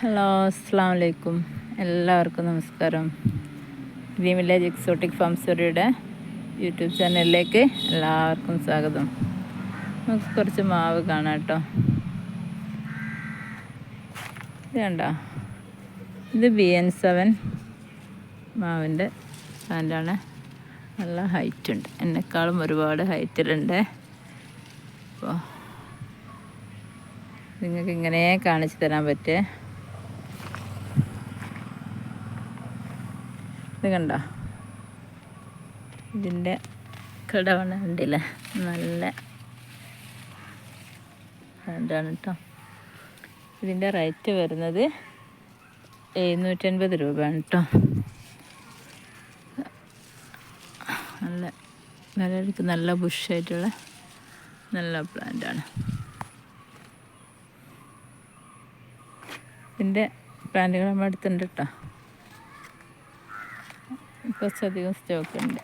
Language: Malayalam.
ഹലോ, അസ്സാം വലൈക്കും. എല്ലാവർക്കും നമസ്കാരം. ഗ്രീൻ വില്ലേജ് എക്സോട്ടിക് ഫാംസറിയുടെ യൂട്യൂബ് ചാനലിലേക്ക് എല്ലാവർക്കും സ്വാഗതം. നമുക്ക് കുറച്ച് മാവ് കാണാം കേട്ടോ. ഇത് കണ്ടോ, ഇത് BN7 മാവിൻ്റെ പ്ലാന്റാണ്. നല്ല ഹൈറ്റ് ഉണ്ട്, എന്നെക്കാളും ഒരുപാട് ഹൈറ്റിലുണ്ട്. അപ്പോൾ നിങ്ങൾക്ക് ഇങ്ങനെ കാണിച്ചു തരാൻ പറ്റേ. ഇത് കണ്ടോ, ഇതിൻ്റെ കടവണ ഉണ്ടല്ലേ, നല്ല പ്ലാന്റാണ് കേട്ടോ. ഇതിൻ്റെ റേറ്റ് വരുന്നത് 750 രൂപയാണ് കേട്ടോ. നല്ല വിലക്ക് നല്ല ബുഷായിട്ടുള്ള നല്ല പ്ലാന്റാണ്. ഇതിൻ്റെ പ്ലാന്റുകൾ നമ്മുടെ അടുത്തുണ്ട് കേട്ടോ. കുറച്ചധികം സ്റ്റോക്ക് ഉണ്ട്.